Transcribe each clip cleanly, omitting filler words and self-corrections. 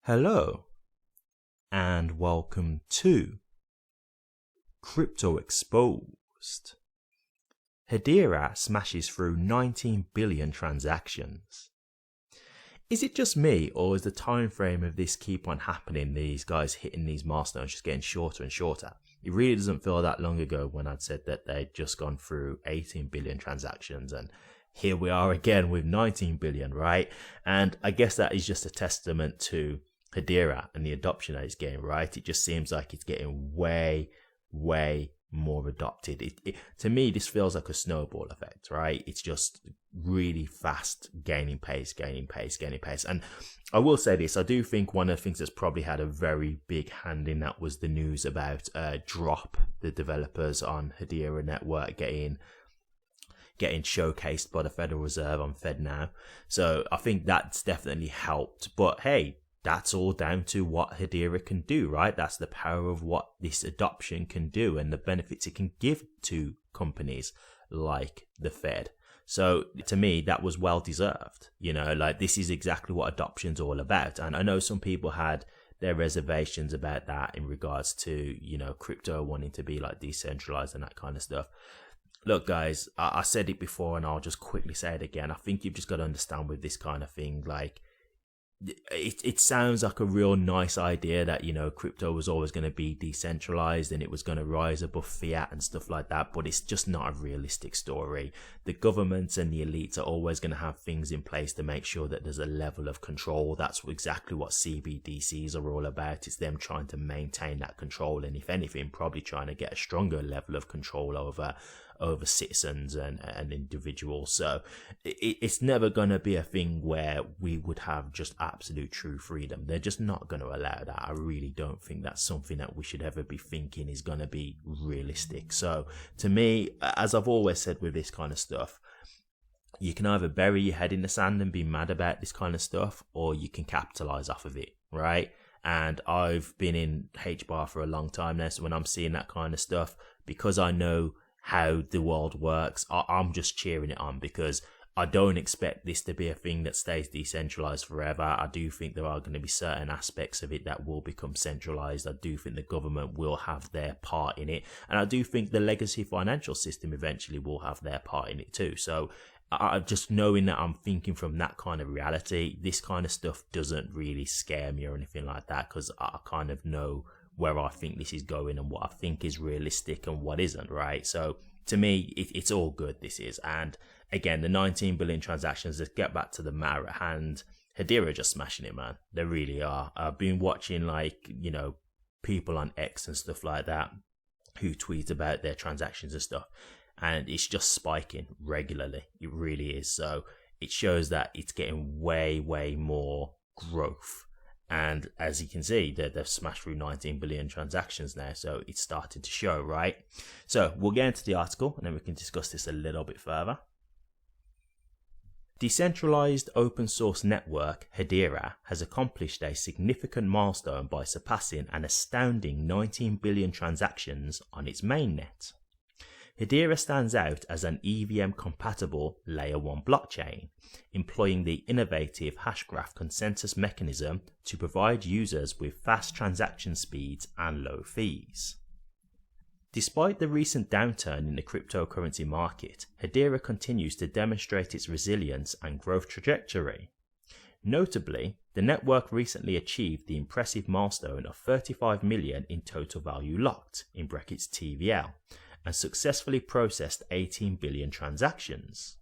Hello and welcome to Crypto Exposed. Hedera smashes through 19 billion transactions. Is it just me, or is the time frame of this keep on happening, these guys hitting these milestones just getting shorter and shorter? It really doesn't feel that long ago when I'd said that they'd just gone through 18 billion transactions, and here we are again with 19 billion, right? And I guess that is just a testament to Hedera and the adoption that it's getting, right? It just seems like it's getting way more adopted. To me, this feels like a snowball effect, right? It's just really fast gaining pace. And I will say this, I do think one of the things that's probably had a very big hand in that was the news about Drop, the developers on Hedera network getting showcased by the Federal Reserve on FedNow. So I think that's definitely helped. But hey, that's all down to what Hedera can do, right? That's the power of what this adoption can do and the benefits it can give to companies like the Fed. So to me, that was well deserved. You know, like this is exactly what adoption's all about. And I know some people had their reservations about that in regards to, you know, crypto wanting to be like decentralized and that kind of stuff. Look, guys, I said it before and I'll just quickly say it again. I think you've just got to understand with this kind of thing, like, it sounds like a real nice idea that, you know, crypto was always going to be decentralized and it was going to rise above fiat and stuff like that, but it's just not a realistic story. The governments and the elites are always going to have things in place to make sure that there's a level of control. That's exactly what CBDCs are all about. It's them trying to maintain that control, and if anything, probably trying to get a stronger level of control over citizens and individuals. So it's never going to be a thing where we would have just absolute true freedom. They're just not going to allow that. I really don't think that's something that we should ever be thinking is going to be realistic. So to me, as I've always said with this kind of stuff, you can either bury your head in the sand and be mad about this kind of stuff, or you can capitalize off of it, right? And I've been in HBAR for a long time now, so when I'm seeing that kind of stuff, because I know how the world works, I'm just cheering it on, because I don't expect this to be a thing that stays decentralized forever. I do think there are going to be certain aspects of it that will become centralized. I do think the government will have their part in it, and I do think the legacy financial system eventually will have their part in it too. So I just knowing that I'm thinking from that kind of reality, this kind of stuff doesn't really scare me or anything like that, because I kind of know where I think this is going and what I think is realistic and what isn't, right? So to me, it's all good, this is. And again, the 19 billion transactions, let's get back to the matter at hand. Hedera just smashing it, man. They really are. I've been watching, like, you know, people on X and stuff like that who tweet about their transactions and stuff, and it's just spiking regularly. It really is. So it shows that it's getting way more growth. And as you can see, they've smashed through 19 billion transactions now, so it's starting to show, right? So we'll get into the article and then we can discuss this a little bit further. Decentralized open source network Hedera has accomplished a significant milestone by surpassing an astounding 19 billion transactions on its mainnet. Hedera stands out as an EVM-compatible Layer 1 blockchain, employing the innovative hashgraph consensus mechanism to provide users with fast transaction speeds and low fees. Despite the recent downturn in the cryptocurrency market, Hedera continues to demonstrate its resilience and growth trajectory. Notably, the network recently achieved the impressive milestone of 35 million in total value locked (TVL), and successfully processed 18 billion transactions.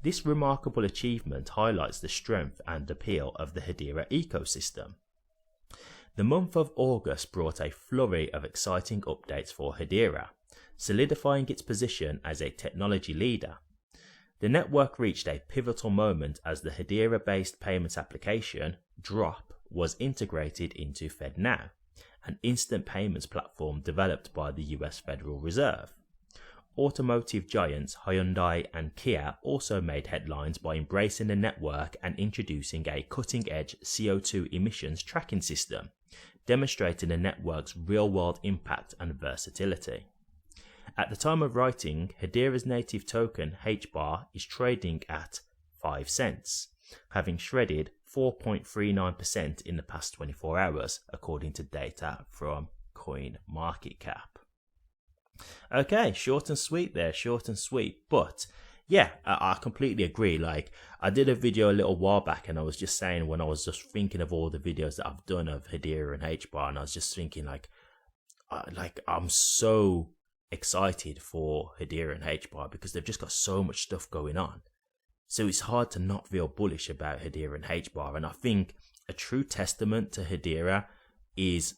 This remarkable achievement highlights the strength and appeal of the Hedera ecosystem. The month of August brought a flurry of exciting updates for Hedera, solidifying its position as a technology leader. The network reached a pivotal moment as the Hedera-based payments application, Drop, was integrated into FedNow, an instant payments platform developed by the US Federal Reserve. Automotive giants Hyundai and Kia also made headlines by embracing the network and introducing a cutting-edge CO2 emissions tracking system, demonstrating the network's real-world impact and versatility. At the time of writing, Hedera's native token HBAR is trading at 5 cents, having shredded 4.39% in the past 24 hours, according to data from CoinMarketCap. Okay, short and sweet there, short and sweet. But yeah, I completely agree. Like, I did a video a little while back, and I was just saying, when I was just thinking of all the videos that I've done of Hedera and HBAR, and I was just thinking like I'm so excited for Hedera and HBAR because they've just got so much stuff going on. So it's hard to not feel bullish about Hedera and HBAR. And I think a true testament to Hedera is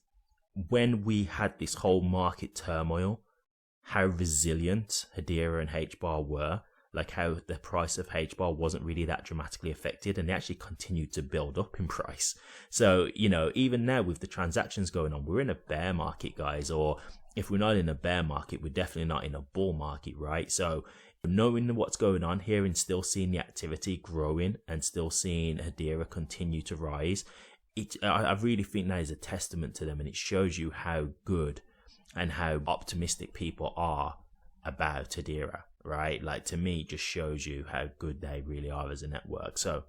when we had this whole market turmoil, how resilient Hedera and HBAR were, like how the price of HBAR wasn't really that dramatically affected, and they actually continued to build up in price. So, you know, even now with the transactions going on, we're in a bear market, guys, or if we're not in a bear market, we're definitely not in a bull market, right? So knowing what's going on here and still seeing the activity growing and still seeing Hedera continue to rise, I really think that is a testament to them, and it shows you how good and how optimistic people are about Hedera, right? Like, to me, it just shows you how good they really are as a network. So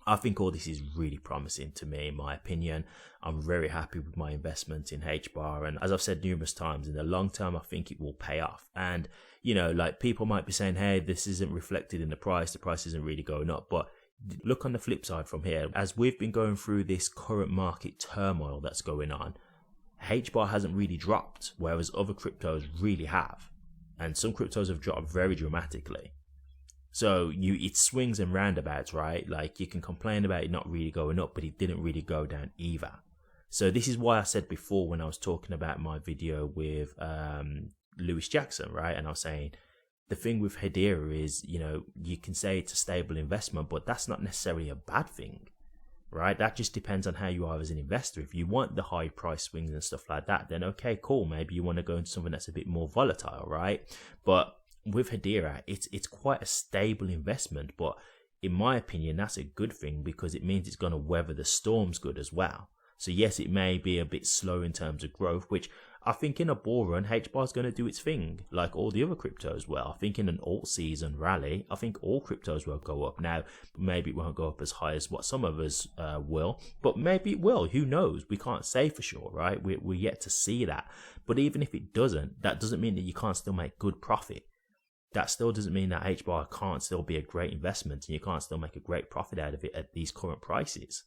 I think all this is really promising to me, in my opinion. I'm very happy with my investment in HBAR, and as I've said numerous times, in the long term, I think it will pay off. And, you know, like, people might be saying, hey, this isn't reflected in the price isn't really going up, but look on the flip side from here. As we've been going through this current market turmoil that's going on, HBAR hasn't really dropped, whereas other cryptos really have. And some cryptos have dropped very dramatically. So it swings and roundabouts, right? Like, you can complain about it not really going up, but it didn't really go down either. So this is why I said before, when I was talking about my video with Lewis Jackson, right? And I was saying, the thing with Hedera is, you know, you can say it's a stable investment, but that's not necessarily a bad thing, right? That just depends on how you are as an investor. If you want the high price swings and stuff like that, then okay, cool. Maybe you want to go into something that's a bit more volatile, right? But with Hedera, it's quite a stable investment, but in my opinion, that's a good thing because it means it's going to weather the storms good as well. So yes, it may be a bit slow in terms of growth, which I think in a bull run, HBAR is going to do its thing, like all the other cryptos will. I think in an alt season rally, I think all cryptos will go up. Now, maybe it won't go up as high as what some of us will, but maybe it will. Who knows? We can't say for sure, right? We're yet to see that. But even if it doesn't, that doesn't mean that you can't still make good profit. That still doesn't mean that HBAR can't still be a great investment and you can't still make a great profit out of it at these current prices.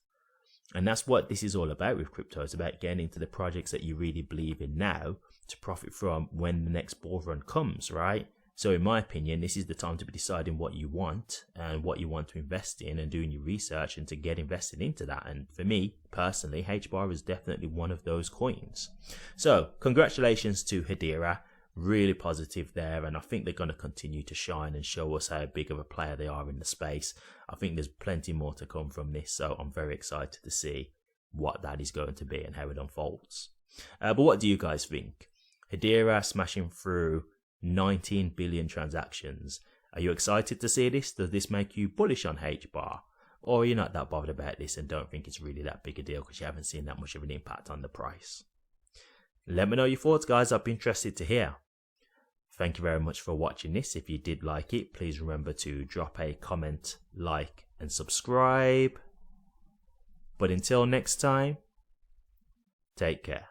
And that's what this is all about with crypto. It's about getting into the projects that you really believe in now to profit from when the next bull run comes, right? So in my opinion, this is the time to be deciding what you want and what you want to invest in and doing your research and to get invested into that. And for me, personally, HBAR is definitely one of those coins. So congratulations to Hedera. Really positive there, and I think they're going to continue to shine and show us how big of a player they are in the space. I think there's plenty more to come from this, so I'm very excited to see what that is going to be and how it unfolds. But what do you guys think? Hedera smashing through 19 billion transactions. Are you excited to see this? Does this make you bullish on HBAR? Or are you not that bothered about this and don't think it's really that big a deal because you haven't seen that much of an impact on the price? Let me know your thoughts, guys. I'd be interested to hear. Thank you very much for watching this. If you did like it, please remember to drop a comment, like, and subscribe. But until next time, take care.